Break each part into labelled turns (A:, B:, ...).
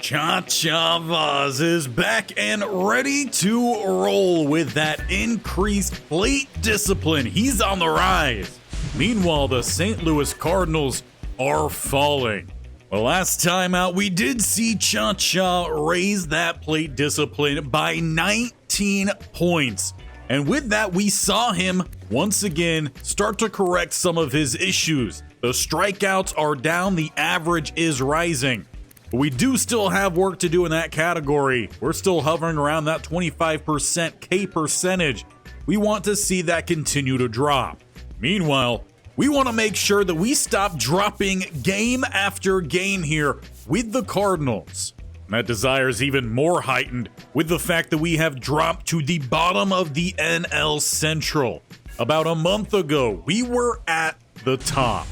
A: Chacha Vauzz is back and ready to roll with that increased plate discipline. He's on the rise. Meanwhile, the St. Louis Cardinals are falling. Well, last time out, we did see Chacha raise that plate discipline by 19 points. And with that, we saw him once again start to correct some of his issues. The strikeouts are down, the average is rising. But we do still have work to do in that category. We're still hovering around that 25% K percentage. We want to see that continue to drop. Meanwhile, we want to make sure that we stop dropping game after game here with the Cardinals. And that desire is even more heightened with the fact that we have dropped to the bottom of the NL Central. About a month ago, we were at the top.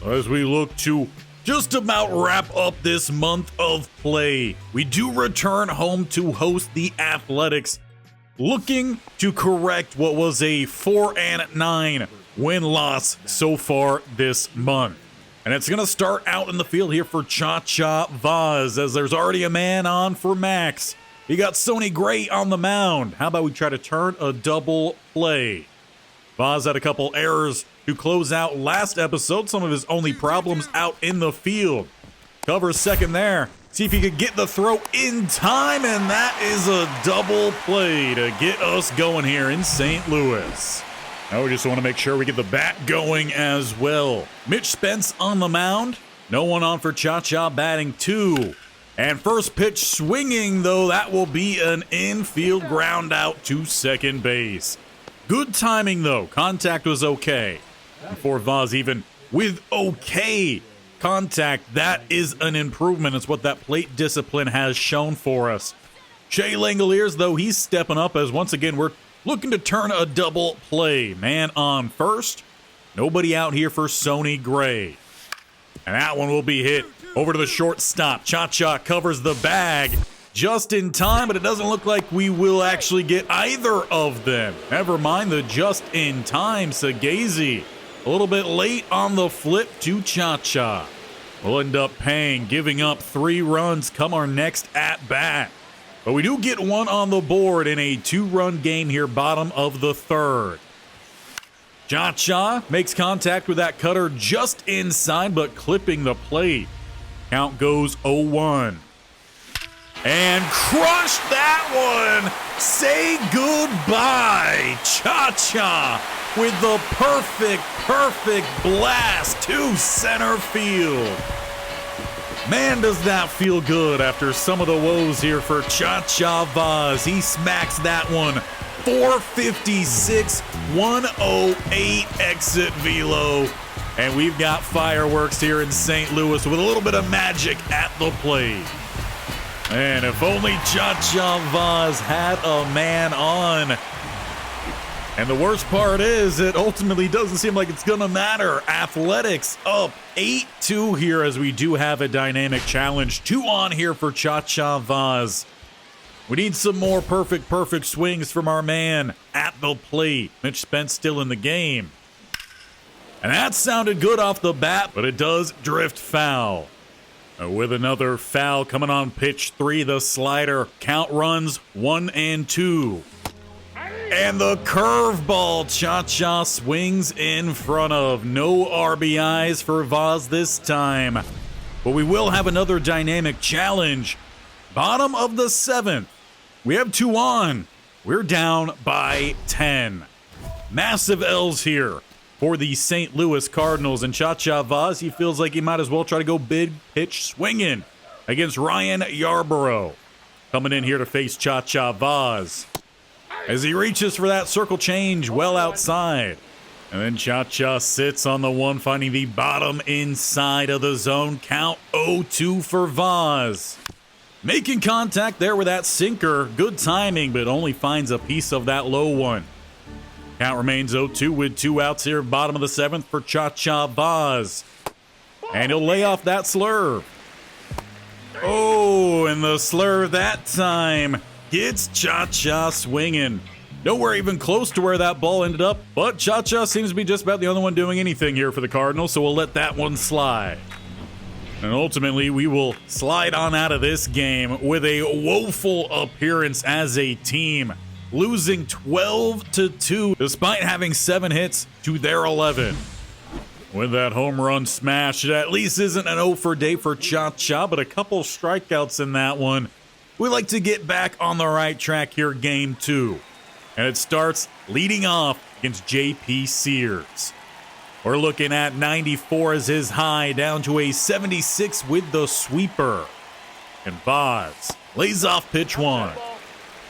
A: As we look to just about wrap up this month of play, we do return home to host the Athletics, looking to correct what was a 4-9 win-loss so far this month. And it's going to start out in the field here for Chacha Vauzz, as there's already a man on for Max. You got Sonny Gray on the mound. How about we try to turn a double play? Vauzz had a couple errors to close out last episode, some of his only problems out in the field. Covers second there. See if he could get the throw in time, and that is a double play to get us going here in St. Louis. Now we just want to make sure we get the bat going as well. Mitch Spence on the mound. No one on for Chacha, batting 2. And first pitch swinging, though, that will be an infield ground out to second base. Good timing, though. Contact was okay. Before Vauzz even with okay contact, that is an improvement. It's what that plate discipline has shown for us. Shea Langoliers, though, he's stepping up as once again we're looking to turn a double play. Man on first. Nobody out here for Sonny Gray. And that one will be hit over to the shortstop. Chacha covers the bag just in time, but it doesn't look like we will actually get either of them. Never mind the just in time. Sagazi a little bit late on the flip to Chacha. We'll end up paying, giving up 3 runs come our next at bat. But we do get one on the board in a 2-run game here, bottom of the 3rd. Chacha makes contact with that cutter just inside, but clipping the plate. Count goes 0-1. And crush that one! Say goodbye, Chacha, with the perfect blast to center field. Man, does that feel good after some of the woes here for Chacha Vauzz. He smacks that one. 456, 108 exit velo. And we've got fireworks here in St. Louis with a little bit of magic at the plate. And if only Chacha Vauzz had a man on. And the worst part is it ultimately doesn't seem like it's going to matter. Athletics up 8-2 here as we do have a dynamic challenge. 2 on here for Chacha Vauzz. We need some more perfect swings from our man at the plate. Mitch Spence still in the game. And that sounded good off the bat, but it does drift foul. With another foul coming on pitch 3, the slider. Count runs 1 and 2. And the curveball Chacha swings in front of. No RBIs for Vauzz this time. But we will have another dynamic challenge. Bottom of the 7th. We have 2 on. We're down by 10. Massive L's here for the St. Louis Cardinals. And Chacha Vauzz, he feels like he might as well try to go big pitch swinging against Ryan Yarborough. Coming in here to face Chacha Vauzz. As he reaches for that circle change well outside. And then Chacha sits on the 1, finding the bottom inside of the zone. Count 0-2 for Vauzz. Making contact there with that sinker. Good timing, but only finds a piece of that low one. Count remains 0-2 with 2 outs here, bottom of the 7th for Chacha Vauzz. And he'll lay off that slurve. Oh, and the slurve that time gets Chacha swinging. Nowhere even close to where that ball ended up, but Chacha seems to be just about the only one doing anything here for the Cardinals, so we'll let that one slide. And ultimately, we will slide on out of this game with a woeful appearance as a team, losing 12-2 despite having 7 hits to their 11. With that home run smash, it at least isn't an 0 for day for Chacha, but a couple strikeouts in that one. We like to get back on the right track here, game 2. And it starts leading off against JP Sears. We're looking at 94 as his high, down to a 76 with the sweeper. And Vauzz lays off pitch 1.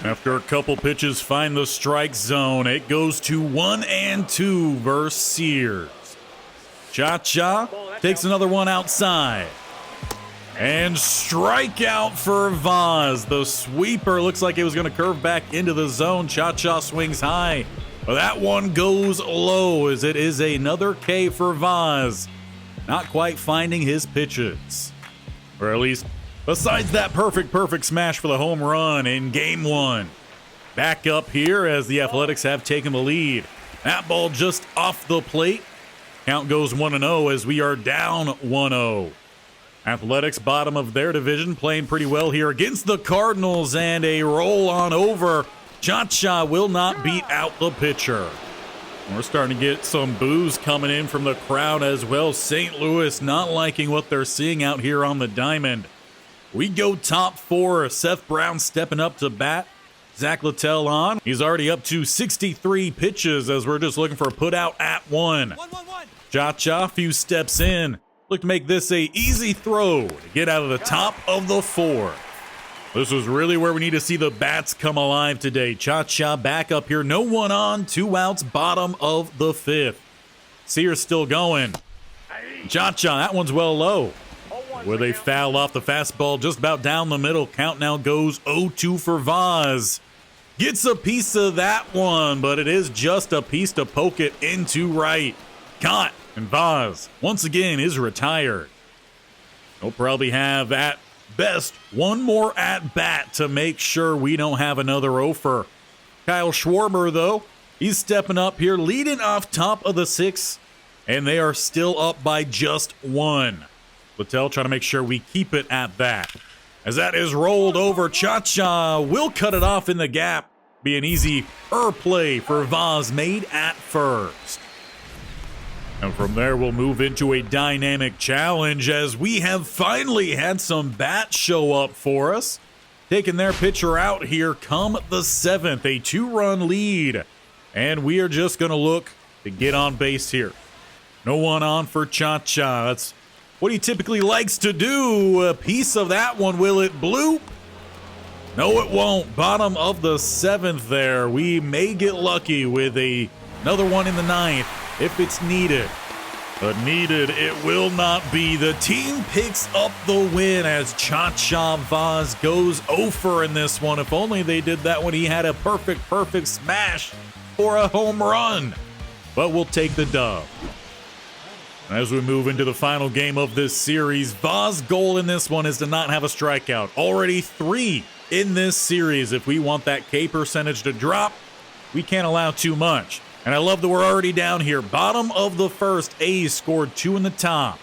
A: After a couple pitches find the strike zone, it goes to 1-2 versus Sears. Chacha takes another one outside. And strikeout for Vauzz. The sweeper looks like it was going to curve back into the zone. Chacha swings high. But that one goes low as it is another K for Vauzz. Not quite finding his pitches. Or at least, besides that perfect smash for the home run in game 1. Back up here as the Athletics have taken the lead. That ball just off the plate. Count goes 1-0 as we are down 1-0. Athletics, bottom of their division, playing pretty well here against the Cardinals, and a roll on over. Chacha will not beat out the pitcher. We're starting to get some boos coming in from the crowd as well. St. Louis not liking what they're seeing out here on the diamond. We go top 4. Seth Brown stepping up to bat. Zach Littell on. He's already up to 63 pitches as we're just looking for a put out at 1. Chacha, a few steps in. Look to make this a easy throw to get out of the top of the 4. This was really where we need to see the bats come alive today. Chacha back up here. No one on. 2 outs, bottom of the 5th. Sears still going. Chacha, that one's well low. With a foul off the fastball just about down the middle. Count now goes 0-2 for Vauzz. Gets a piece of that one, but it is just a piece to poke it into right. Caught, and Vauzz once again is retired. He'll probably have at best one more at bat to make sure we don't have another offer. Kyle Schwarber, though, he's stepping up here, leading off top of the 6th, and they are still up by just 1. Littell trying to make sure we keep it at that. As that is rolled over, Chacha will cut it off in the gap. Be an easy play for Vauzz, made at first. And from there, we'll move into a dynamic challenge as we have finally had some bats show up for us. Taking their pitcher out here come the 7th, a 2-run lead. And we are just going to look to get on base here. No one on for Chacha. That's what he typically likes to do. A piece of that one, will it bloop? No, it won't. Bottom of the 7th there. We may get lucky with another one in the 9th. If it's needed. But needed it will not be. The team picks up the win as Chacha Vauzz goes 0 in this one. If only they did that when he had a perfect smash for a home run. But we'll take the dub. As we move into the final game of this series, Vaugh's goal in this one is to not have a strikeout. Already 3 in this series. If we want that K percentage to drop, we can't allow too much. And I love that we're already down here. Bottom of the 1st, A's scored 2 in the top.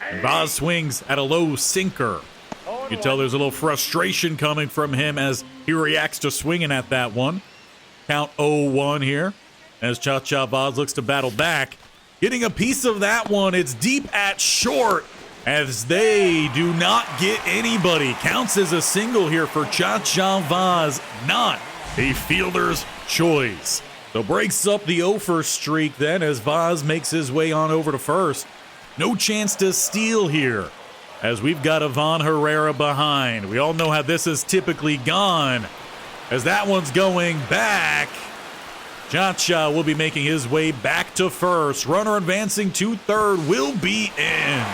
A: And Vauzz swings at a low sinker. You can tell there's a little frustration coming from him as he reacts to swinging at that one. Count 0-1 here as Chacha Vauzz looks to battle back. Getting a piece of that one. It's deep at short as they do not get anybody. Counts as a single here for Chacha Vauzz. Not a fielder's choice. So breaks up the 0-for streak then as Vauzz makes his way on over to first. No chance to steal here as we've got Ivan Herrera behind. We all know how this is typically gone as that one's going back. Chacha will be making his way back to first. Runner advancing to third will be in.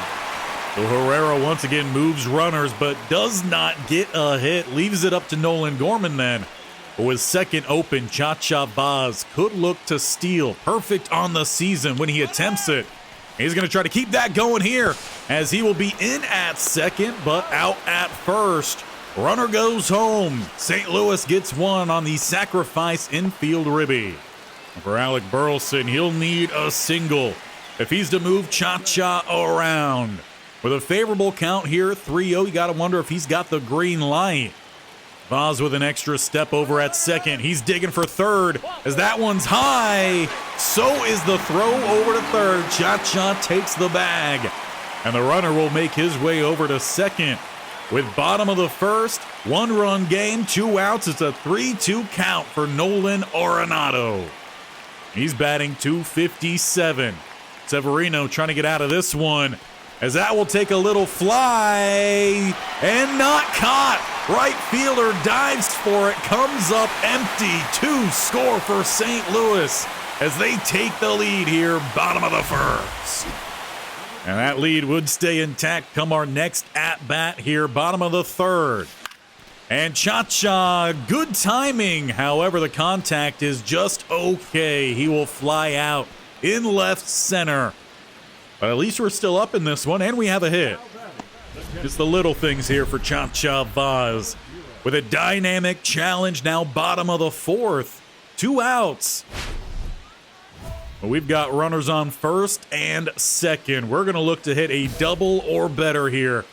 A: So Herrera once again moves runners but does not get a hit. Leaves it up to Nolan Gorman then. But with second open, Chacha Vauzz could look to steal. Perfect on the season when he attempts it. He's going to try to keep that going here as he will be in at second but out at first. Runner goes home. St. Louis gets one on the sacrifice infield ribby. For Alec Burleson, he'll need a single if he's to move Chacha around. With a favorable count here, 3-0, you got to wonder if he's got the green light. Vauzz with an extra step over at second. He's digging for third as that one's high. So is the throw over to third. Chacha takes the bag. And the runner will make his way over to second. With bottom of the first, 1-run game, 2 outs. It's a 3-2 count for Nolan Arenado. He's batting .257. Severino trying to get out of this one, as that will take a little fly and not caught. Right fielder dives for it, comes up empty. 2 score for St. Louis as they take the lead here, bottom of the first. And that lead would stay intact come our next at-bat here, bottom of the third. And Chacha, good timing. However, the contact is just okay. He will fly out in left center. But at least we're still up in this one, and we have a hit. Just the little things here for Chacha Vauzz. With a dynamic challenge now, bottom of the fourth. 2 outs. But we've got runners on first and second. We're going to look to hit a double or better here.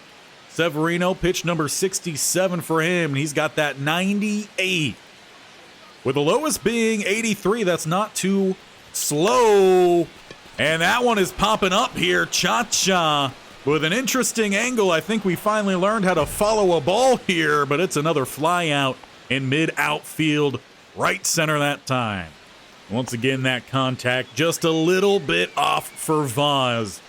A: Severino, pitch number 67 for him. He's got that 98. With the lowest being 83, that's not too slow. And that one is popping up here. Chacha with an interesting angle. I think we finally learned how to follow a ball here, but it's another fly out in mid-outfield, right center that time. Once again, that contact just a little bit off for Vauzz.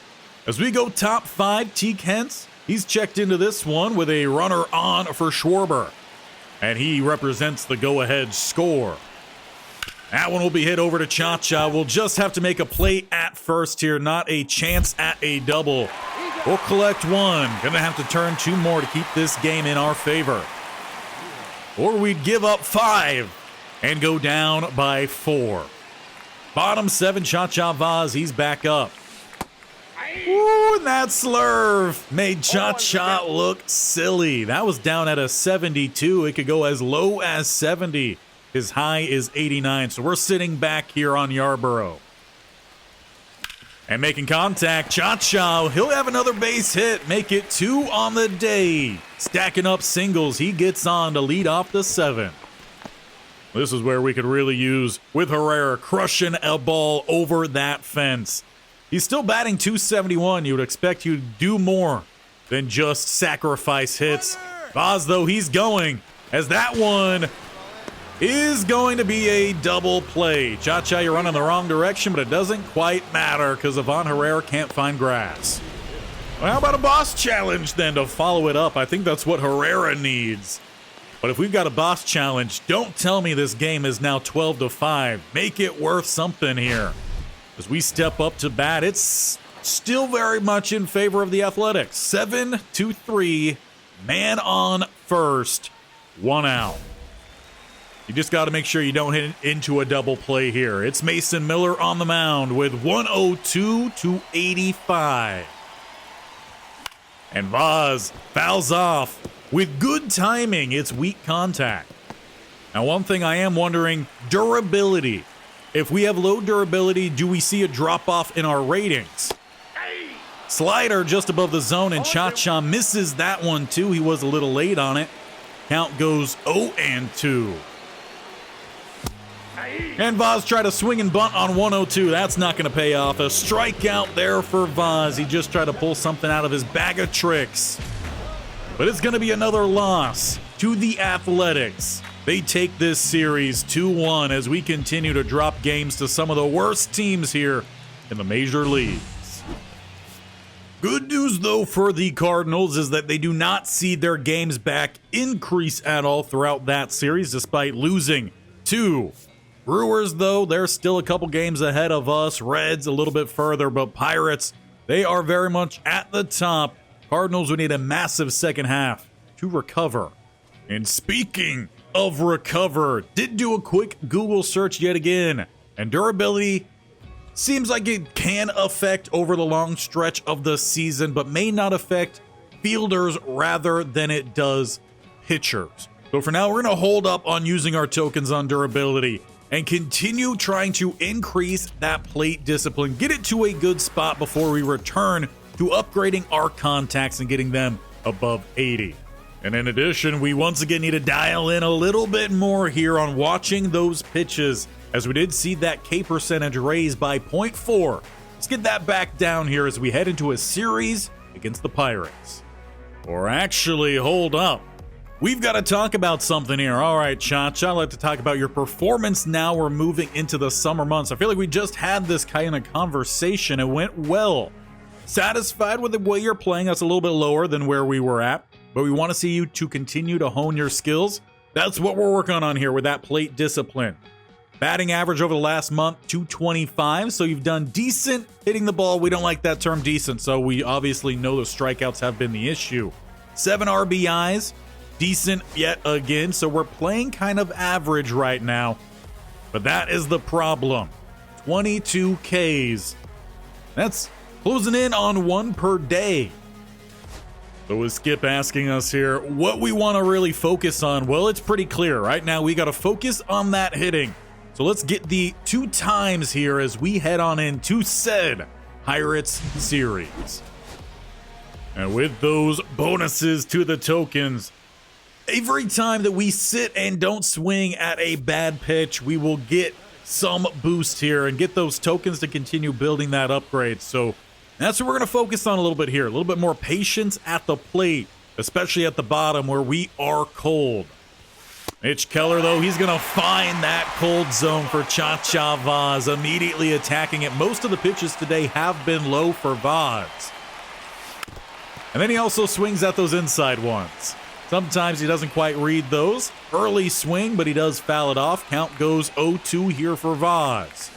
A: As we go top 5, T. Kentz, he's checked into this one with a runner on for Schwarber. And he represents the go-ahead score. That one will be hit over to Chacha. We'll just have to make a play at first here, not a chance at a double. We'll collect 1. Gonna have to turn 2 more to keep this game in our favor. Or we'd give up 5 and go down by 4. Bottom 7, Chacha Vauzz, he's back up. Ooh, and that slurve made Chacha look silly. That was down at a 72. It could go as low as 70. His high is 89, so we're sitting back here on Yarborough. And making contact, Chacha, he'll have another base hit, make it 2 on the day. Stacking up singles, he gets on to lead off the 7th. This is where we could really use with Herrera crushing a ball over that fence. He's still batting .271. You would expect you to do more than just sacrifice hits. Vauzz, though, he's going, as that one is going to be a double play. Chacha, you're running the wrong direction, but it doesn't quite matter because Ivan Herrera can't find grass. Well, how about a boss challenge then to follow it up? I think that's what Herrera needs. But if we've got a boss challenge, don't tell me this game is now 12-5. Make it worth something here. As we step up to bat, it's still very much in favor of the Athletics. 7-3, man on first, 1 out. You just got to make sure you don't hit into a double play here. It's Mason Miller on the mound with 102-85. And Vauzz fouls off with good timing. It's weak contact. Now, one thing I am wondering, durability. If we have low durability, do we see a drop-off in our ratings? Slider just above the zone, and Chacha misses that one too. He was a little late on it. Count goes 0-2. And Vauzz tried to swing and bunt on 102. That's not going to pay off. A strikeout there for Vauzz. He just tried to pull something out of his bag of tricks. But it's going to be another loss to the Athletics. They take this series 2-1 as we continue to drop games to some of the worst teams here in the major leagues. Good news, though, for the Cardinals is that they do not see their games back increase at all throughout that series, despite losing to Brewers, though. They're still a couple games ahead of us. Reds a little bit further, but Pirates, they are very much at the top. Cardinals would need a massive second half to recover. And speaking of recover, did do a quick Google search yet again, and durability seems like it can affect over the long stretch of the season, but may not affect fielders rather than it does pitchers. So for now, we're going to hold up on using our tokens on durability and continue trying to increase that plate discipline, get it to a good spot before we return to upgrading our contacts and getting them above 80. And in addition, we once again need to dial in a little bit more here on watching those pitches, as we did see that K percentage raised by 0.4. Let's get that back down here as we head into a series against the Pirates. Or actually, hold up. We've got to talk about something here. All right, Chacha, I'd like to talk about your performance now we're moving into the summer months. I feel like we just had this kind of conversation. It went well. Satisfied with the way you're playing? That's a little bit lower than where we were at, but we want to see you to continue to hone your skills. That's what we're working on here with that plate discipline. Batting average over the last month, 225, so you've done decent hitting the ball. We don't like that term decent, so we obviously know the strikeouts have been the issue. 7 RBIs, decent yet again, so we're playing kind of average right now, but that is the problem. 22 Ks. That's closing in on 1 per day. So with Skip asking us here, what we want to really focus on, well, it's pretty clear. Right now, we got to focus on that hitting. So let's get the 2 times here as we head on into said Pirates series. And with those bonuses to the tokens, every time that we sit and don't swing at a bad pitch, we will get some boost here and get those tokens to continue building that upgrade. So that's what we're going to focus on a little bit here. A little bit more patience at the plate, especially at the bottom where we are cold. Mitch Keller, though, he's going to find that cold zone for Chacha Vauzz, immediately attacking it. Most of the pitches today have been low for Vauzz. And then he also swings at those inside ones. Sometimes he doesn't quite read those. Early swing, but he does foul it off. Count goes 0-2 here for Vauzz.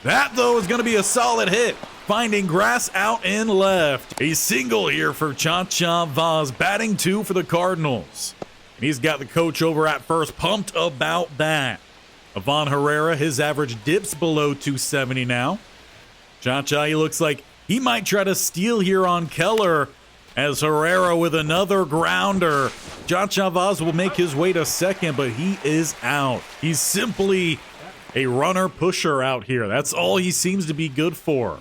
A: That, though, is going to be a solid hit. Finding grass out in left. A single here for Chacha Vauzz, batting 2 for the Cardinals. And he's got the coach over at first pumped about that. Ivan Herrera, his average dips below 270 now. Chacha, he looks like he might try to steal here on Keller as Herrera with another grounder. Chacha Vauzz will make his way to second, but he is out. He's simply a runner pusher out here. That's all he seems to be good for.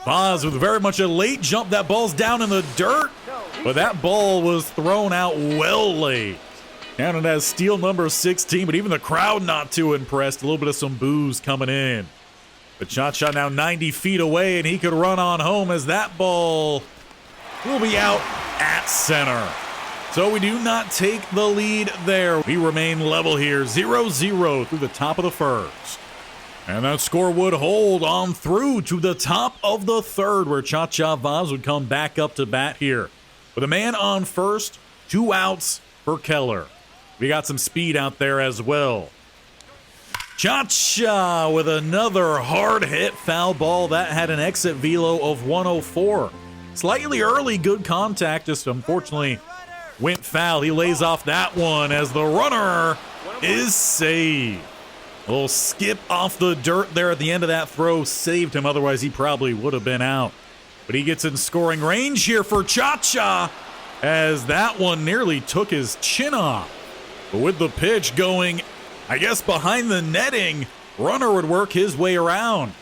A: Vauzz with very much a late jump. That ball's down in the dirt, but that ball was thrown out well late. Counted as steal number 16, but even the crowd not too impressed. A little bit of some boos coming in. But Chacha now 90 feet away, and he could run on home as that ball will be out at center. So we do not take the lead there. We remain level here, 0-0 through the top of the first. And that score would hold on through to the top of the third, where Chacha Vauzz would come back up to bat here. With a man on first, 2 outs for Keller. We got some speed out there as well. Chacha with another hard hit foul ball. That had an exit velo of 104. Slightly early, good contact, just unfortunately went foul. He lays off that one as the runner is saved. A little skip off the dirt there at the end of that throw saved him. Otherwise, he probably would have been out. But he gets in scoring range here for Chacha as that one nearly took his chin off. But with the pitch going, I guess, behind the netting, runner would work his way around.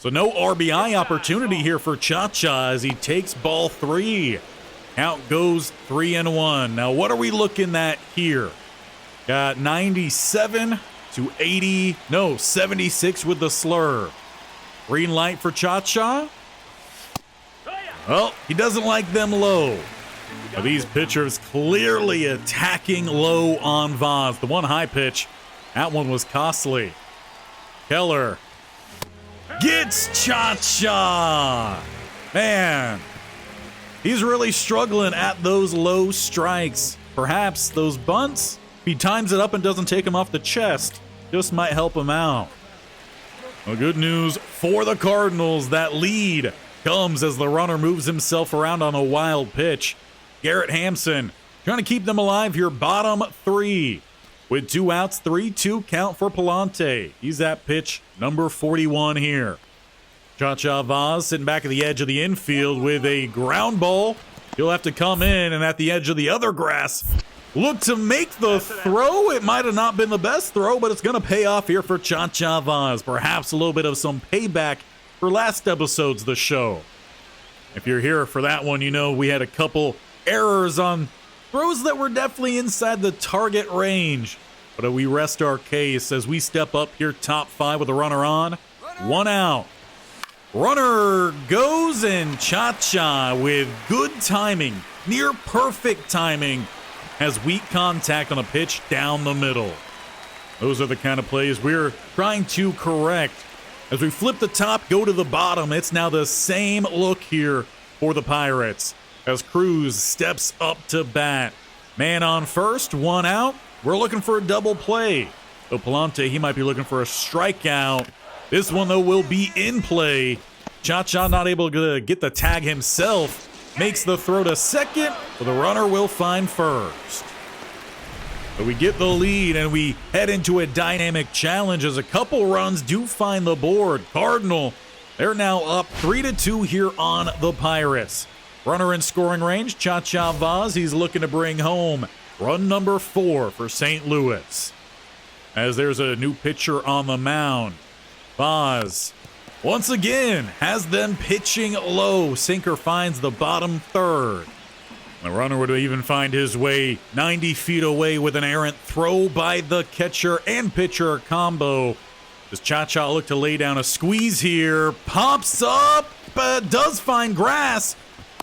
A: So no RBI opportunity here for Chacha as he takes ball 3. Count goes 3-1. Now, what are we looking at here? Got 97 to 80. No, 76 with the slur. Green light for Chacha. Well, he doesn't like them low. Now, these pitchers clearly attacking low on Vauzz. The one high pitch, that one was costly. Keller gets Chacha. Man, he's really struggling at those low strikes. Perhaps those bunts, if he times it up and doesn't take him off the chest, just might help him out. Well, good news for the Cardinals. That lead comes as the runner moves himself around on a wild pitch. Garrett Hampson trying to keep them alive here. Bottom 3 with 2 outs, 3-2 count for Palante. He's at pitch number 41 here. Chacha Vauzz sitting back at the edge of the infield with a ground ball. He'll have to come in and at the edge of the other grass look to make the throw. It might have not been the best throw, but it's going to pay off here for Chacha Vauzz. Perhaps a little bit of some payback for last episode's The Show. If you're here for that one, you know we had a couple errors on throws that were definitely inside the target range. But we rest our case as we step up here top 5 with a runner on. 1 out. Runner goes, and Chacha with good timing, near perfect timing, has weak contact on a pitch down the middle. Those are the kind of plays we're trying to correct. As we flip the top, go to the bottom, it's now the same look here for the Pirates. As Cruz steps up to bat. Man on first, 1 out. We're looking for a double play. So Palante, he might be looking for a strikeout. This one, though, will be in play. Chacha not able to get the tag himself. Makes the throw to second, but the runner will find first. So we get the lead, and we head into a dynamic challenge as a couple runs do find the board. Cardinal, they're now up 3-2 here on the Pirates. Runner in scoring range, Chacha Vauzz, he's looking to bring home run number 4 for St. Louis. As there's a new pitcher on the mound. Vauzz, once again, has them pitching low. Sinker finds the bottom third. The runner would even find his way 90 feet away with an errant throw by the catcher and pitcher combo. Does Chacha look to lay down a squeeze here? Pops up, does find grass.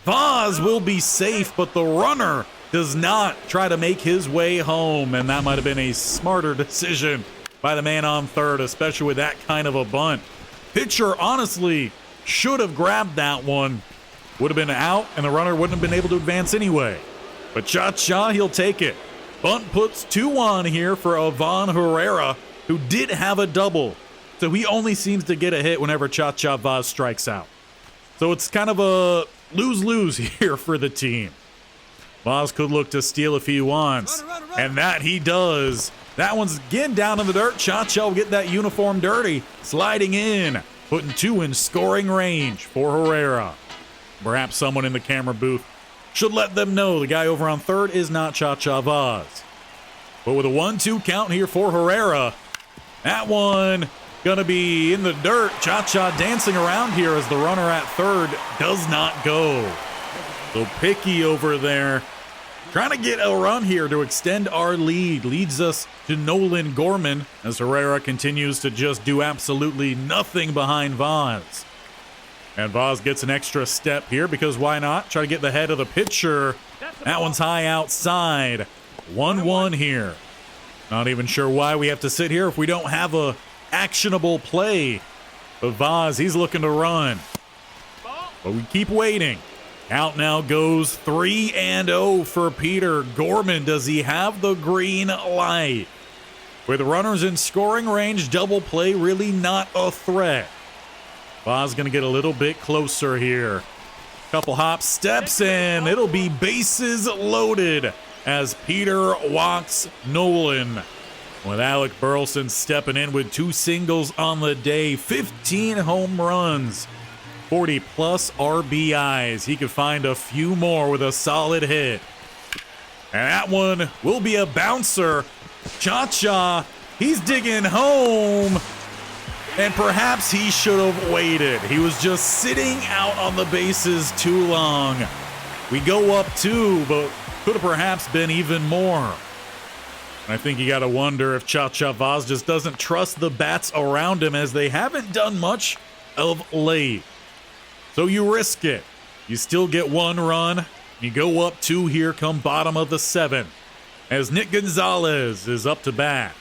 A: Vauzz will be safe, but the runner does not try to make his way home, and that might have been a smarter decision by the man on third, especially with that kind of a bunt. Pitcher honestly should have grabbed that one. Would have been out, and the runner wouldn't have been able to advance anyway. But Chacha, he'll take it. Bunt puts 2 on here for Ivan Herrera, who did have a double. So he only seems to get a hit whenever Chacha Vauzz strikes out. So it's kind of a lose-lose here for the team. Vauzz could look to steal if he wants, and that he does. That one's again down in the dirt. Chacha will get that uniform dirty, sliding in, putting 2 in scoring range for Herrera. Perhaps someone in the camera booth should let them know the guy over on third is not Chacha Vauzz. But with a 1-2 count here for Herrera, that one gonna be in the dirt. Chacha dancing around here as the runner at third does not go. So Picky over there trying to get a run here to extend our lead. Leads us to Nolan Gorman as Herrera continues to just do absolutely nothing behind Vauzz. And Vauzz gets an extra step here because why not? Try to get the head of the pitcher. That one's high outside. 1-1 here. Not even sure why we have to sit here if we don't have a actionable play. But Vauzz, he's looking to run. But we keep waiting. Out now goes 3-0 for Peter Gorman. Does he have the green light? With runners in scoring range, double play really not a threat. Vauzz going to get a little bit closer here. Couple hop steps and it'll be bases loaded as Peter walks Nolan. With Alec Burleson stepping in with 2 singles on the day, 15 home runs, 40-plus RBIs. He could find a few more with a solid hit. And that one will be a bouncer. Chacha, he's digging home. And perhaps he should have waited. He was just sitting out on the bases too long. We go up 2, but could have perhaps been even more. And I think you got to wonder if Chacha Vauzz just doesn't trust the bats around him as they haven't done much of late. So you risk it. You still get 1 run. You go up 2 here come bottom of the 7th as Nick Gonzalez is up to bat.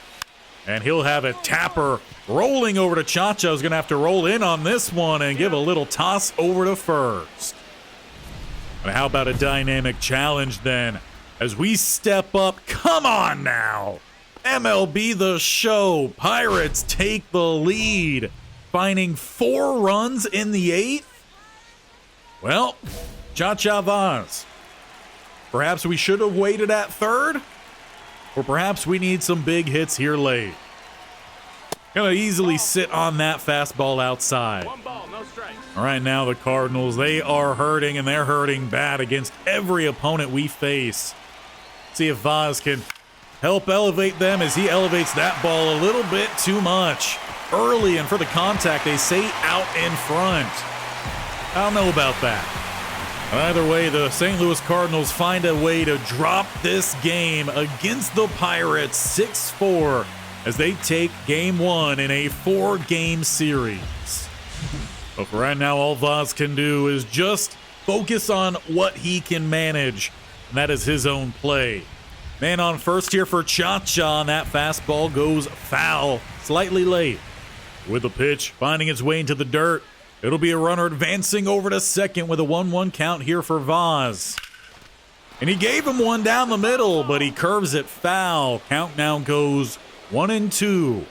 A: And he'll have a tapper rolling over to Chacha. Who's going to have to roll in on this one and give a little toss over to first. But how about a dynamic challenge then? As we step up, come on now. MLB The Show. Pirates take the lead, finding 4 runs in the 8th. Well, Chacha Vauzz. Perhaps we should have waited at third. Or perhaps we need some big hits here late. Gonna easily sit on that fastball outside.
B: 1 ball, no strikes.
A: All right, now the Cardinals, they are hurting, and they're hurting bad against every opponent we face. See if Vauzz can help elevate them as he elevates that ball a little bit too much. Early, and for the contact, they say out in front. I don't know about that. Either way, the St. Louis Cardinals find a way to drop this game against the Pirates 6-4 as they take game 1 in a 4-game series. But for right now, all Vauzz can do is just focus on what he can manage, and that is his own play. Man on first here for Chacha, and that fastball goes foul, slightly late. With the pitch finding its way into the dirt, it'll be a runner advancing over to second with a 1-1 count here for Vauzz. And he gave him one down the middle, but he curves it foul. Count now goes 1-2.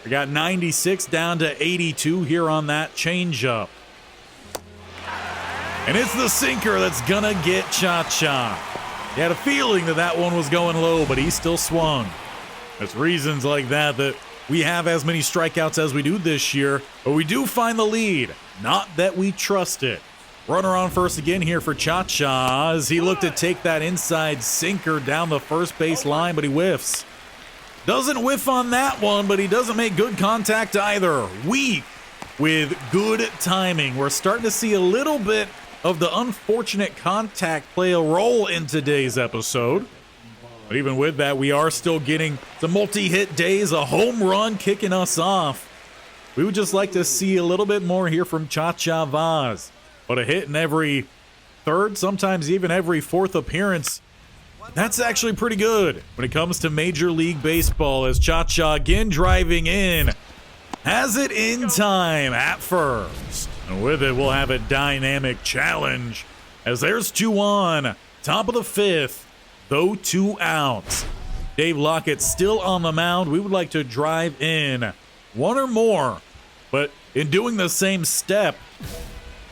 A: We got 96 down to 82 here on that changeup. And it's the sinker that's gonna get Chacha. He had a feeling that that one was going low, but he still swung. It's reasons like that that we have as many strikeouts as we do this year, but we do find the lead. Not that we trust it. Runner on first again here for Chacha as he looked to take that inside sinker down the first base line, but he whiffs. Doesn't whiff on that one, but he doesn't make good contact either. Weak with good timing. We're starting to see a little bit of the unfortunate contact play a role in today's episode. But even with that, we are still getting some multi-hit days, a home run kicking us off. We would just like to see a little bit more here from Chacha Vauzz. But a hit in every third, sometimes even every fourth appearance, that's actually pretty good when it comes to Major League Baseball, as Chacha again driving in. Has it in time at first. And with it, we'll have a dynamic challenge as there's 2 on. Top of the 5th, though 2 outs. Dave Lockett still on the mound. We would like to drive in 1 or more. But in doing the same step,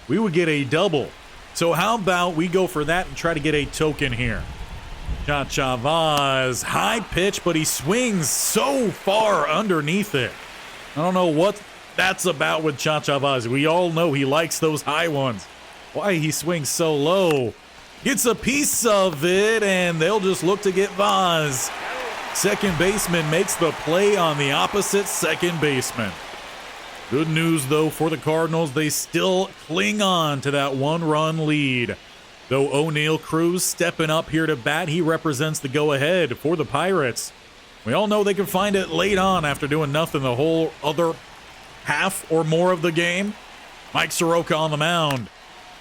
A: we would get a double. So how about we go for that and try to get a token here. Chacha Vauzz, high pitch, but he swings so far underneath it. I don't know what that's about with Chacha Vauzz. We all know he likes those high ones. Why he swings so low. Gets a piece of it, and they'll just look to get Vauzz. Second baseman makes the play on the opposite second baseman. Good news, though, for the Cardinals. They still cling on to that 1-run lead. Though O'Neal Cruz stepping up here to bat, he represents the go-ahead for the Pirates. We all know they can find it late on after doing nothing the whole other half or more of the game. Mike Soroka on the mound.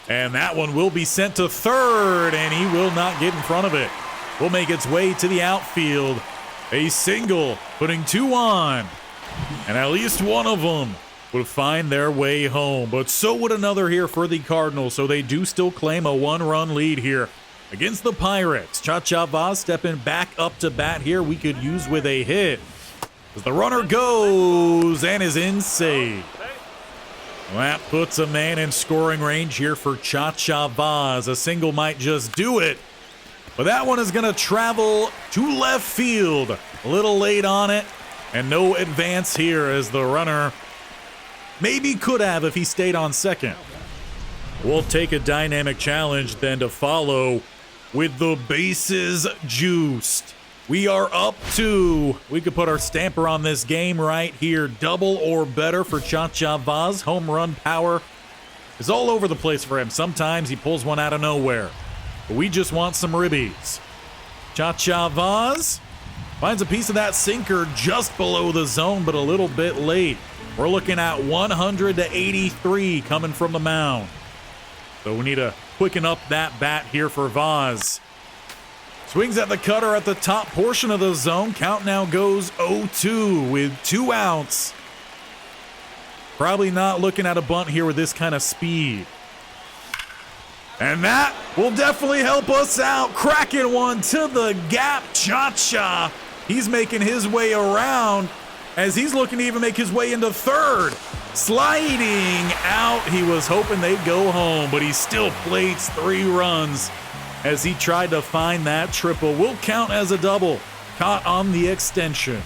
A: And that one will be sent to third, and he will not get in front of it. Will make its way to the outfield. A single, putting 2 on. And at least one of them would find their way home. But so would another here for the Cardinals, so they do still claim a 1-run lead here against the Pirates. Chacha Vauzz stepping back up to bat here. We could use with a hit. As the runner goes and is in safe. That puts a man in scoring range here for Chacha Vauzz. A single might just do it. But that one is going to travel to left field. A little late on it. And no advance here as the runner maybe could have if he stayed on second. We'll take a dynamic challenge then to follow with the bases juiced. We are up 2. We could put our stamper on this game right here. Double or better for Chacha Vauzz. Home run power is all over the place for him. Sometimes he pulls one out of nowhere. But we just want some ribbies. Chacha Vauzz finds a piece of that sinker just below the zone, but a little bit late. We're looking at 100 to 83 coming from the mound. So we need to quicken up that bat here for Vauzz. Swings at the cutter at the top portion of the zone. Count now goes 0-2 with 2 outs. Probably not looking at a bunt here with this kind of speed. And that will definitely help us out. Cracking one to the gap. Chacha. He's making his way around as he's looking to even make his way into third. Sliding out. He was hoping they'd go home, but he still plates 3 runs as he tried to find that triple. Will count as a double. Caught on the extension.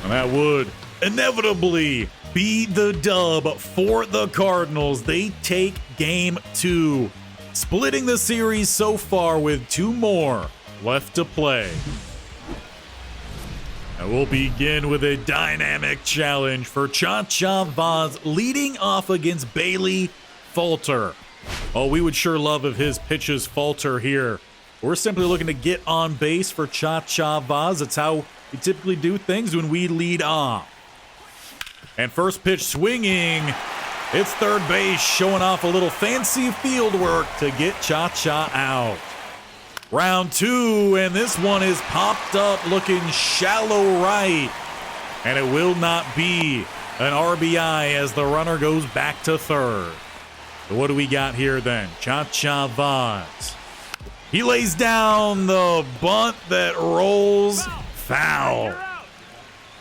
A: And that would inevitably be the dub for the Cardinals. They take game 2. Splitting the series so far with 2 more left to play. And we'll begin with a dynamic challenge for Chacha Vauzz leading off against Bailey Falter. Oh, we would sure love if his pitches falter here. We're simply looking to get on base for Chacha Vauzz. That's how we typically do things when we lead off. And first pitch swinging. It's third base, showing off a little fancy field work to get Chacha out. Round 2, and this one is popped up looking shallow right. And it will not be an RBI as the runner goes back to third. So what do we got here then? Chacha Vauzz. He lays down the bunt that rolls foul.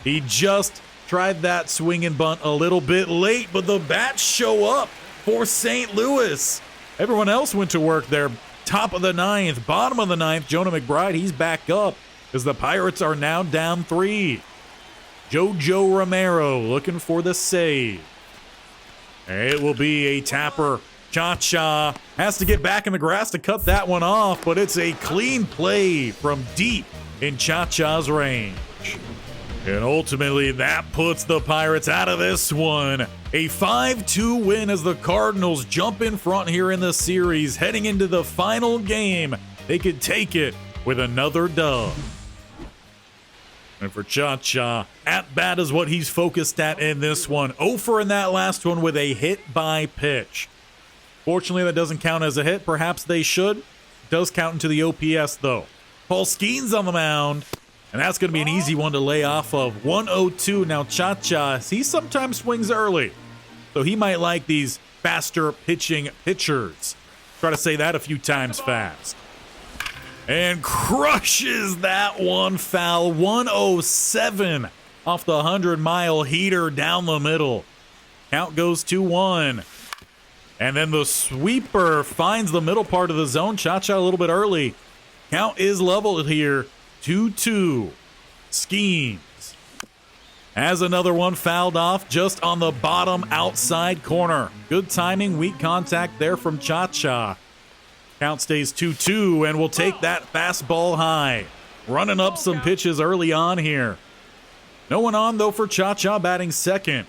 A: He just tried that swing and bunt a little bit late, but the bats show up for St. Louis. Everyone else went to work there. Top of the ninth, bottom of the ninth, Jonah McBride, he's back up as the Pirates are now down 3. Jojo Romero looking for the save. It will be a tapper. Chacha has to get back in the grass to cut that one off, but it's a clean play from deep in Chacha's range. And ultimately, that puts the Pirates out of this one. A 5-2 win as the Cardinals jump in front here in the series. Heading into the final game, they could take it with another dub. And for Chacha, at bat is what he's focused at in this one. 0 for in that last one with a hit by pitch. Fortunately, that doesn't count as a hit. Perhaps they should. It does count into the OPS, though. Paul Skeens on the mound. And that's going to be an easy one to lay off of. 1-0-2. Now, Chacha, he sometimes swings early. So he might like these faster pitching pitchers. Try to say that a few times fast. And crushes that one foul. 107 off the 100-mile heater down the middle. Count goes 2-1. And then the sweeper finds the middle part of the zone. Chacha a little bit early. Count is leveled here. 2-2. Skeens has another one fouled off just on the bottom outside corner. Good timing, weak contact there from Chacha. Count stays 2-2, and we'll take that fastball high. Running up some pitches early on here. No one on, though, for Chacha batting second.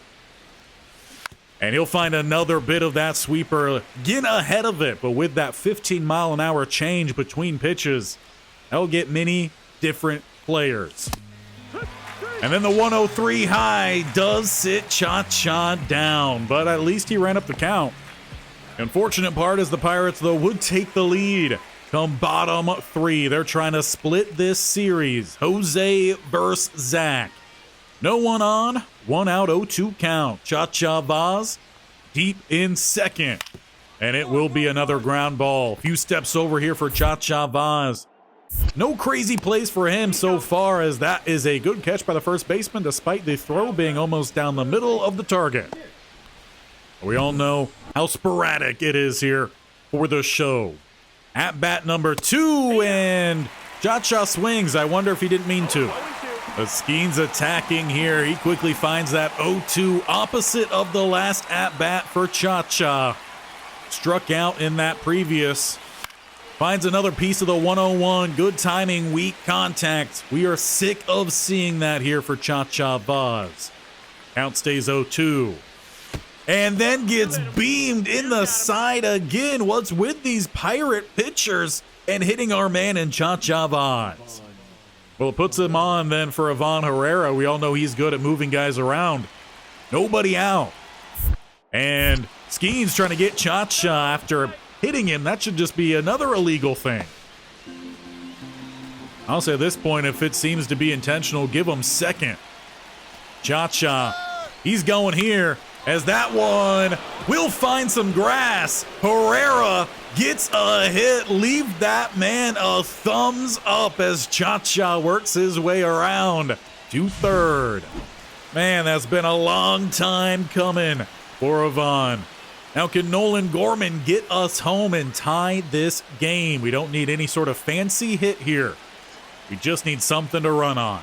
A: And he'll find another bit of that sweeper, get ahead of it, but with that 15-mile-an-hour change between pitches, that'll get many different players. And then the 103 high does sit Chacha down, but at least he ran up the count. Unfortunate part is the Pirates, though, would take the lead come bottom 3. They're trying to split this series. Jose versus Zach. No one on, 1 out, 0-2 count. Chacha Vauzz deep in second. And it will be another ground ball. Few steps over here for Chacha Vauzz. No crazy plays for him so far, as that is a good catch by the first baseman despite the throw being almost down the middle of the target. We all know how sporadic it is here for the show. At bat number 2, and Chacha swings. I wonder if he didn't mean to. But Skeens attacking here. He quickly finds that 0-2 opposite of the last at bat for Chacha. Struck out in that previous. Finds another piece of the 101. Good timing, weak contact. We are sick of seeing that here for Chacha Vauzz. Count stays 0-2. And then gets beamed in the side again. What's with these Pirate pitchers and hitting our man in Chacha Vauzz? Well, it puts him on then for Ivan Herrera. We all know he's good at moving guys around. Nobody out. And Skeens trying to get Chacha after hitting him. That should just be another illegal thing. I'll say at this point, if it seems to be intentional, give him second. Chacha, he's going here as that one will find some grass. Herrera gets a hit. Leave that man a thumbs up as Chacha works his way around to third. Man, that's been a long time coming for Ivan. Now, can Nolan Gorman get us home and tie this game? We don't need any sort of fancy hit here. We just need something to run on.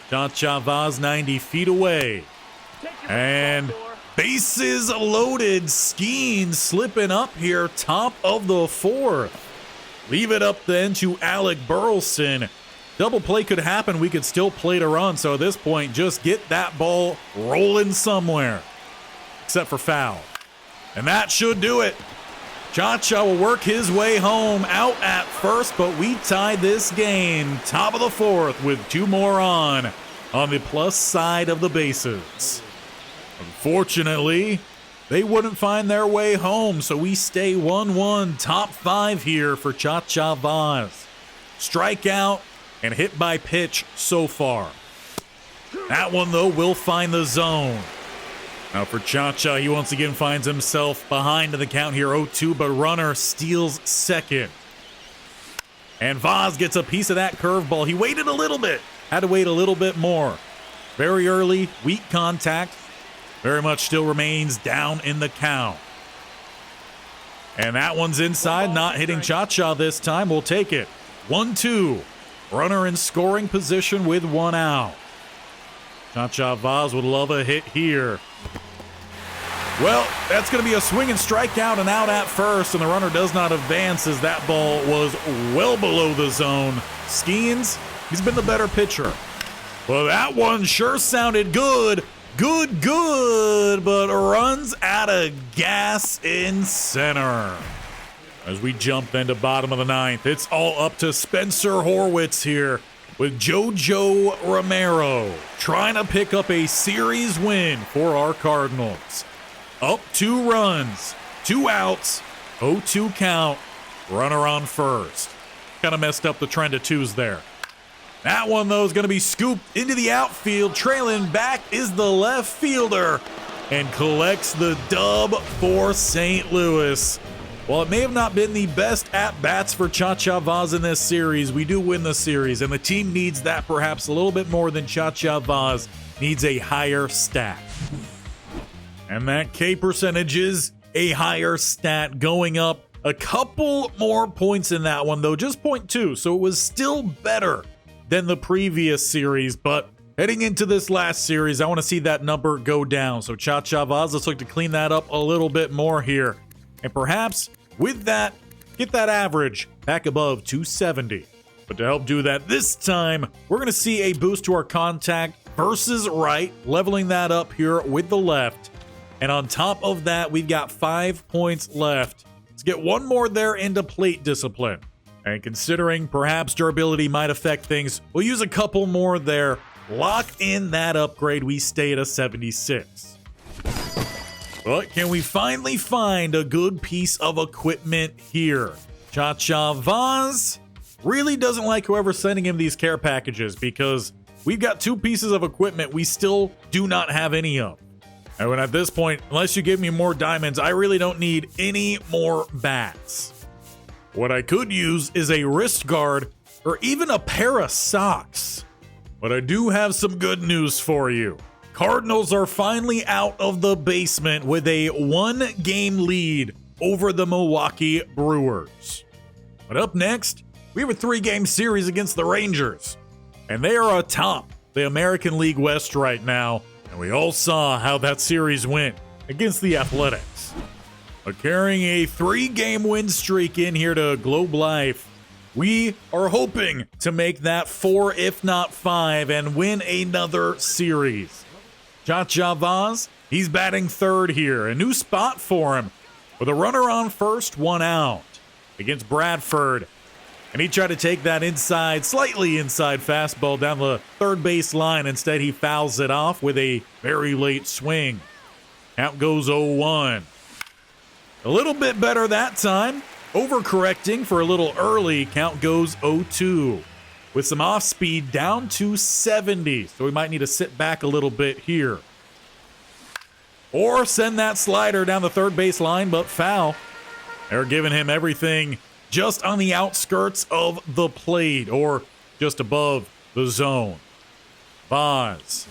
A: Chacha Vauzz 90 feet away. And bases loaded. Skeens slipping up here, top of the 4th. Leave it up then to Alec Burleson. Double play could happen. We could still play to run. So at this point, just get that ball rolling somewhere. Except for foul. And that should do it. Chacha will work his way home out at first, but we tie this game. Top of the fourth with 2 more on the plus side of the bases. Unfortunately, they wouldn't find their way home, so we stay 1-1. Top 5 here for Chacha Vauzz. Strikeout and hit by pitch so far. That one, though, will find the zone. Now for Chacha, he once again finds himself behind in the count here, 0-2, but runner steals second. And Vauzz gets a piece of that curveball. He waited a little bit, had to wait a little bit more. Very early, weak contact, very much still remains down in the count. And that one's inside, not hitting Chacha this time. We'll take it. 1-2, runner in scoring position with 1 out. Chacha Vauzz would love a hit here. Well, that's going to be a swing and strikeout and out at first, and the runner does not advance as that ball was well below the zone. Skeens, he's been the better pitcher. Well, that one sure sounded good. Good, but runs out of gas in center. As we jump into bottom of the 9th, it's all up to Spencer Horwitz here with JoJo Romero trying to pick up a series win for our Cardinals. Up 2 runs, 2 outs, 0-2 count, runner on first. Kind of messed up the trend of 2s there. That one, though, is going to be scooped into the outfield. Trailing back is the left fielder and collects the dub for St. Louis. While it may have not been the best at-bats for Chacha Vauzz in this series, we do win the series, and the team needs that perhaps a little bit more than Chacha Vauzz needs a higher stat. And that K percentage is a higher stat, going up a couple more points in that one, though, just 0.2, so it was still better than the previous series, but heading into this last series, I want to see that number go down. So Chacha Vauzz, let's look to clean that up a little bit more here. And perhaps with that, get that average back above 270. But to help do that this time, we're going to see a boost to our contact versus right, leveling that up here with the left. And on top of that, we've got 5 points left. Let's get 1 more there into plate discipline. And considering perhaps durability might affect things, we'll use a couple more there. Lock in that upgrade. We stay at a 76. But can we finally find a good piece of equipment here? Chacha Vauzz really doesn't like whoever's sending him these care packages because we've got 2 pieces of equipment we still do not have any of. And at this point, unless you give me more diamonds, I really don't need any more bats. What I could use is a wrist guard or even a pair of socks. But I do have some good news for you. Cardinals are finally out of the basement with a 1-game lead over the Milwaukee Brewers. But up next, we have a 3-game series against the Rangers. And they are atop the American League West right now. And we all saw how that series went against the Athletics. But carrying a 3-game win streak in here to Globe Life, we are hoping to make that 4, if not 5, and win another series. Chacha Vauzz, he's batting third here. A new spot for him with a runner on first, 1 out against Bradford. And he tried to take that inside, slightly inside fastball down the third base line. Instead, he fouls it off with a very late swing. Count goes 0-1. A little bit better that time. Overcorrecting for a little early. Count goes 0-2. With some off speed down to 70. So we might need to sit back a little bit here. Or send that slider down the third base line, but foul. They're giving him everything just on the outskirts of the plate or just above the zone. Vauzz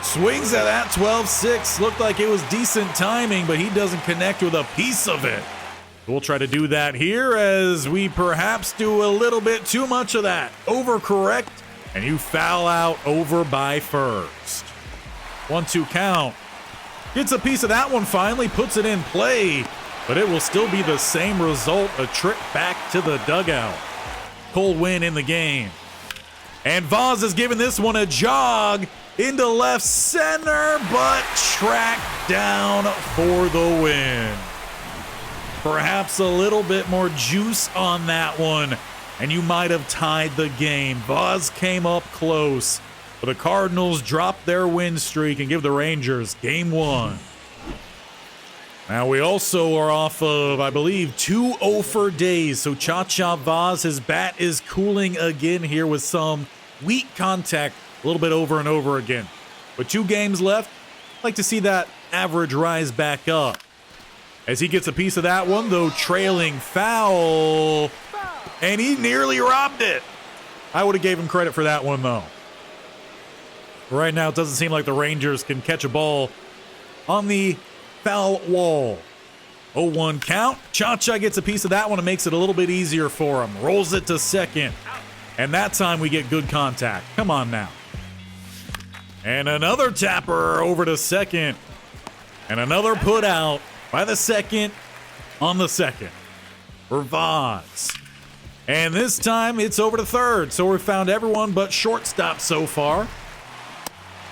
A: swings at that 12-6. Looked like it was decent timing, but he doesn't connect with a piece of it. We'll try to do that here as we perhaps do a little bit too much of that. Overcorrect, and you foul out over by first. 1-2 count. Gets a piece of that one finally, puts it in play, but it will still be the same result, a trip back to the dugout. Cold win in the game. And Vauzz is giving this one a jog into left center, but tracked down for the win. perhaps a little bit more juice on that one, and you might have tied the game. Vauzz came up close, but the Cardinals dropped their win streak and give the Rangers game 1. Now we also are off of, I believe, 2 0-for days, so Chacha Vauzz, his bat is cooling again here with some weak contact a little bit over and over again. With 2 games left, I'd like to see that average rise back up. As he gets a piece of that one, though, trailing foul, and he nearly robbed it. I would have gave him credit for that one, though. Right now, it doesn't seem like the Rangers can catch a ball on the foul wall. 0-1 count. Chacha gets a piece of that one and makes it a little bit easier for him. Rolls it to second. And that time we get good contact. Come on now. And another tapper over to second. And another put out by the second on the second for Vauzz. And this time it's over to third. So we've found everyone but shortstop so far.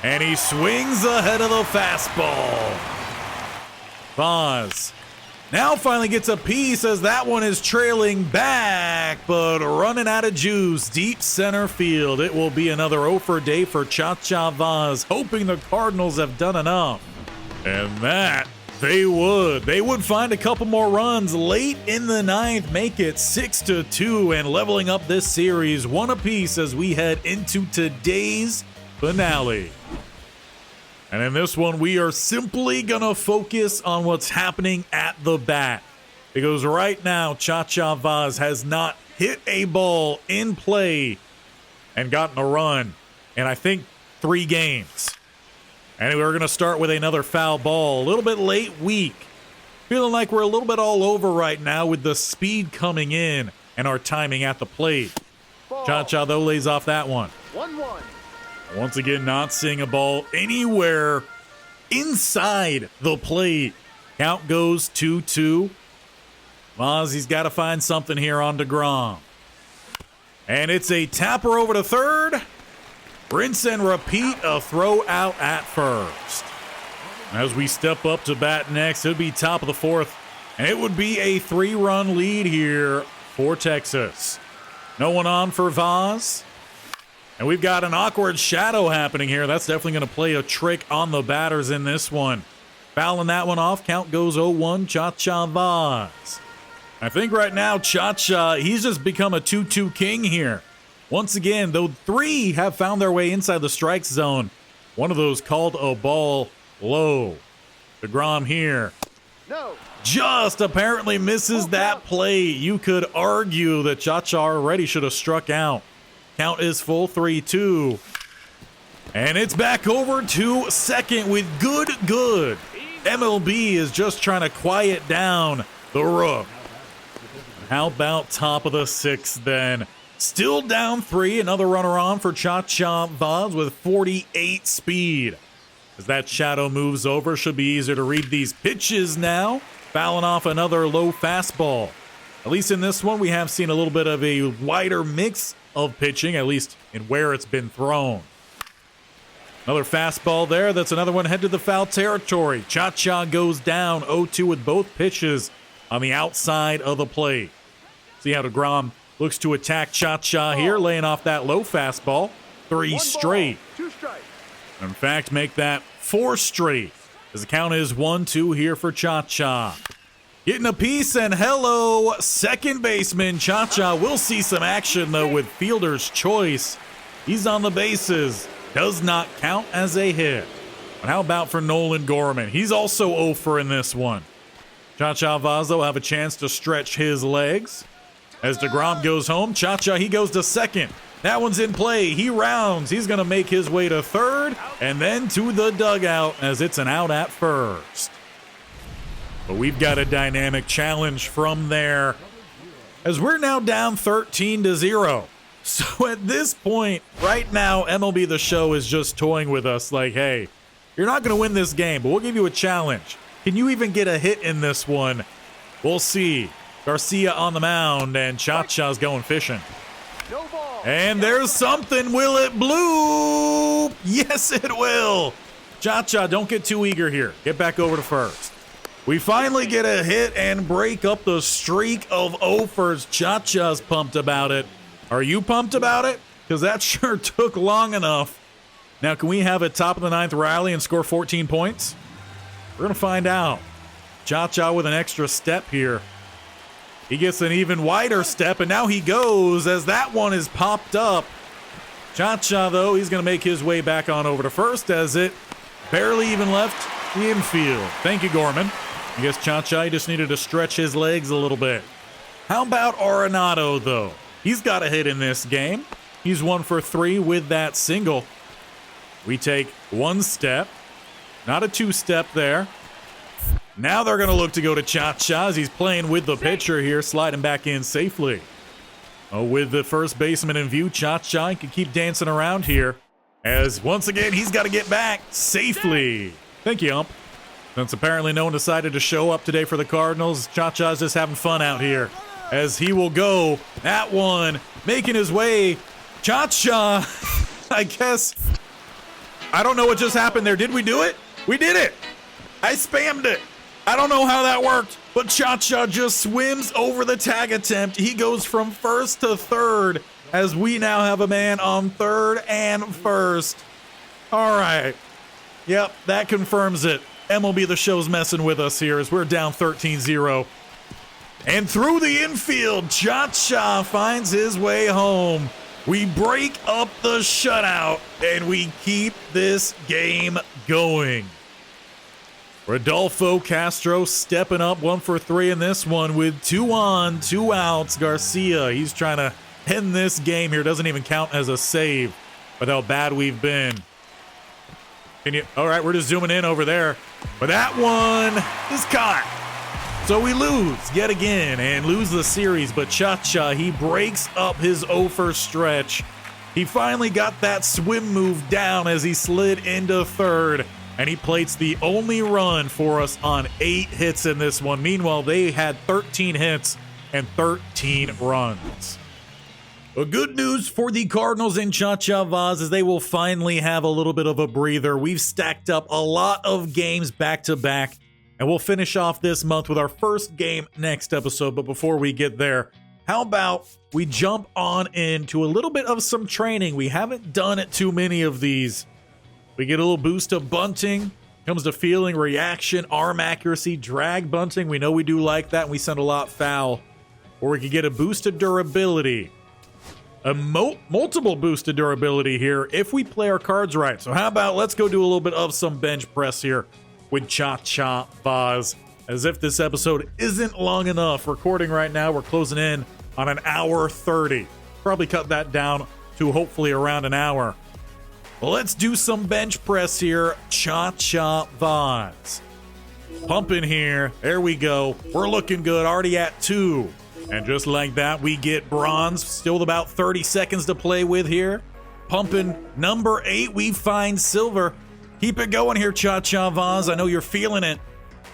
A: And he swings ahead of the fastball. Vauzz now finally gets a piece as that one is trailing back, but running out of juice deep center field. It will be another 0-for day for Chacha Vauzz, hoping the Cardinals have done enough. And that they would. They would find a couple more runs late in the 9th, make it 6-2, and leveling up this series 1 apiece as we head into today's finale. And in this one, we are simply going to focus on what's happening at the bat. Because right now, Chacha Vauzz has not hit a ball in play and gotten a run in, I think, 3 games. And we're going to start with another foul ball. A little bit late week. Feeling like we're a little bit all over right now with the speed coming in and our timing at the plate. Chacha, though, lays off that one.
B: 1-1.
A: Once again, not seeing a ball anywhere inside the plate. Count goes 2-2. Vauzz, he's got to find something here on DeGrom. And it's a tapper over to third. Rinse and repeat, a throw out at first. As we step up to bat next, it would be top of the 4th. And it would be a 3-run lead here for Texas. No one on for Vauzz. And we've got an awkward shadow happening here. That's definitely going to play a trick on the batters in this one. Fouling that one off. Count goes 0-1. Chacha Vauzz. I think right now, Chacha, he's just become a 2-2 king here. Once again, though 3 have found their way inside the strike zone. One of those called a ball low. DeGrom here.
B: No.
A: Just apparently misses that play. You could argue that Chacha already should have struck out. Count is full, 3-2. And it's back over to second with good. MLB is just trying to quiet down the Rook. How about top of the 6th then? Still down 3. Another runner on for Chacha Vauzz with 48 speed. As that shadow moves over, should be easier to read these pitches now. Fouling off another low fastball. At least in this one, we have seen a little bit of a wider mix of pitching, at least in where it's been thrown. Another fastball there. That's another one head to the foul territory. Chacha goes down 0-2 with both pitches on the outside of the plate. See how DeGrom looks to attack Chacha here, laying off that low fastball. 3 straight.
B: 2 strikes.
A: In fact, make that 4 straight, as the count is 1-2 here for Chacha. Getting a piece, and hello, second baseman Chacha. We'll see some action, though, with fielder's choice. He's on the bases. Does not count as a hit. But how about for Nolan Gorman? He's also 0-for in this one. Chacha Vauzz will have a chance to stretch his legs. As DeGrom goes home, Chacha, he goes to second. That one's in play. He rounds. He's going to make his way to third and then to the dugout as it's an out at first. But we've got a dynamic challenge from there as we're now down 13-0. So at this point, right now, MLB The Show is just toying with us like, hey, you're not going to win this game, but we'll give you a challenge. Can you even get a hit in this one? We'll see. Garcia on the mound, and Chacha's going fishing.
B: No ball.
A: And there's something. Will it bloop? Yes, it will. Chacha, don't get too eager here. Get back over to first. We finally get a hit and break up the streak of offers. Chacha's pumped about it. Are you pumped about it? Because that sure took long enough. Now, can we have a top of the ninth rally and score 14 points? We're going to find out. Chacha with an extra step here. He gets an even wider step, and now he goes as that one is popped up. Chacha, though, he's going to make his way back on over to first as it barely even left the infield. Thank you, Gorman. I guess Chacha just needed to stretch his legs a little bit. How about Arenado, though? He's got a hit in this game. He's 1 for 3 with that single. We take one step, not a two-step there. Now they're going to look to go to Chacha as he's playing with the pitcher here, sliding back in safely. With the first baseman in view, Chacha can keep dancing around here as once again he's got to get back safely. Thank you, ump. Since apparently no one decided to show up today for the Cardinals, Chacha's just having fun out here as he will go at one, making his way. Chacha, I guess. I don't know what just happened there. Did we do it? We did it. I spammed it. I don't know how that worked, but Chacha just swims over the tag attempt. He goes from first to third as we now have a man on third and first. All right. Yep, that confirms it. MLB The Show's messing with us here as we're down 13-0. And through the infield, Chacha finds his way home. We break up the shutout, and we keep this game going. Rodolfo Castro stepping up 1 for 3 in this one with 2 on, 2 outs. Garcia, he's trying to end this game here. Doesn't even count as a save with how bad we've been. All right, we're just zooming in over there. But that one is caught. So we lose yet again and lose the series. But Chacha, he breaks up his 0 for stretch. He finally got that swim move down as he slid into third. And he plates the only run for us on 8 hits in this one. Meanwhile, they had 13 hits and 13 runs. Good news for the Cardinals and Chacha Vauzz is they will finally have a little bit of a breather. We've stacked up a lot of games back-to-back, and we'll finish off this month with our first game next episode. But before we get there, how about we jump on into a little bit of some training? We haven't done it too many of these. We get a little boost of bunting. Comes to fielding, reaction, arm accuracy, drag bunting. We know we do like that, and we send a lot foul. Or we could get a boost of durability. A multiple boost of durability here if we play our cards right. So how about let's go do a little bit of some bench press here with Chacha Vauzz. As if this episode isn't long enough. Recording right now, we're closing in on an hour 30. Probably cut that down to hopefully around an hour. Well, let's do some bench press here. Chacha Vauzz. Pumping here. There we go. We're looking good. Already at 2. And just like that, we get bronze. Still about 30 seconds to play with here. Pumping number 8, we find silver. Keep it going here, Chacha Vauzz. I know you're feeling it.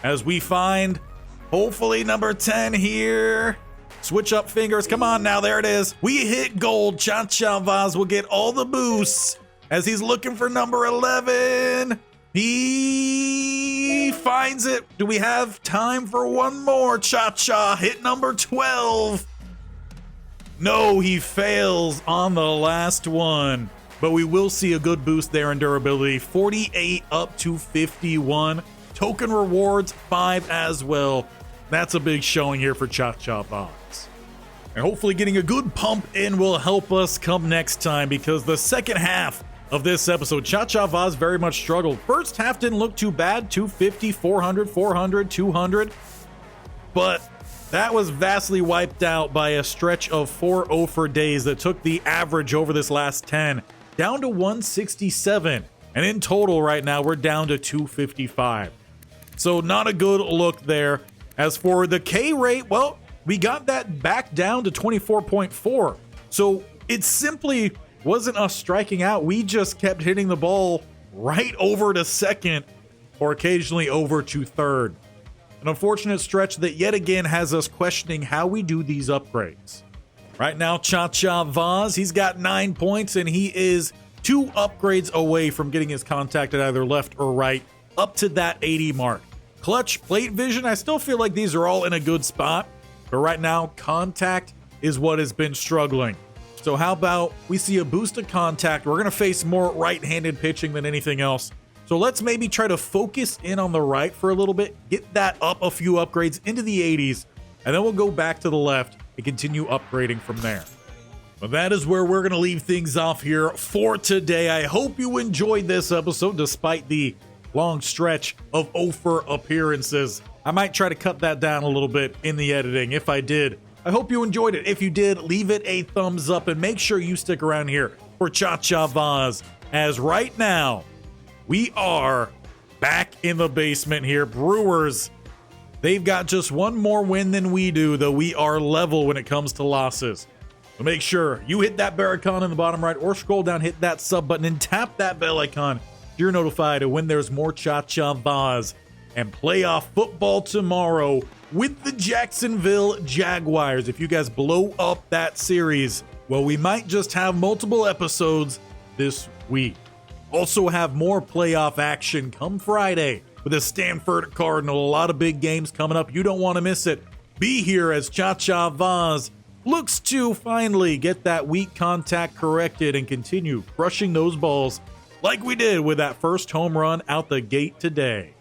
A: As we find, hopefully, number 10 here. Switch up fingers. Come on now, there it is. We hit gold. Chacha Vauzz will get all the boosts as he's looking for number 11. He finds it. Do we have time for one more? Chacha hit number 12. No, he fails on the last one. But we will see a good boost there in durability. 48 up to 51. Token rewards, 5 as well. That's a big showing here for Chacha Vauzz. And hopefully getting a good pump in will help us come next time, because the second half of this episode, Chacha Vauzz very much struggled. First half didn't look too bad, 250, 400, 400, 200. But that was vastly wiped out by a stretch of 4 0 days that took the average over this last 10 down to 167. And in total right now, we're down to 255. So not a good look there. As for the K rate, well, we got that back down to 24.4. So it simply wasn't us striking out. We just kept hitting the ball right over to second or occasionally over to third. An unfortunate stretch that yet again has us questioning how we do these upgrades. Right now, Chacha Vauzz, he's got 9 points and he is 2 upgrades away from getting his contact at either left or right up to that 80 mark. Clutch, plate vision, I still feel like these are all in a good spot. But right now, contact is what has been struggling. So how about we see a boost of contact? We're going to face more right-handed pitching than anything else. So let's maybe try to focus in on the right for a little bit, get that up a few upgrades into the 80s, and then we'll go back to the left and continue upgrading from there. But that is where we're going to leave things off here for today. I hope you enjoyed this episode despite the long stretch of Ofer appearances. I might try to cut that down a little bit in the editing if I did. I hope you enjoyed it. If you did, leave it a thumbs up and make sure you stick around here for Chacha Vauzz, as right now we are back in the basement here. Brewers, they've got just one more win than we do, though we are level when it comes to losses. So make sure you hit that bell icon in the bottom right or scroll down, hit that sub button, and tap that bell icon so you're notified of when there's more Chacha Vauzz and playoff football tomorrow with the Jacksonville Jaguars. If you guys blow up that series, well, we might just have multiple episodes this week. Also have more playoff action come Friday with the Stanford Cardinal. A lot of big games coming up. You don't want to miss it. Be here as Chacha Vauzz looks to finally get that weak contact corrected and continue crushing those balls like we did with that first home run out the gate today.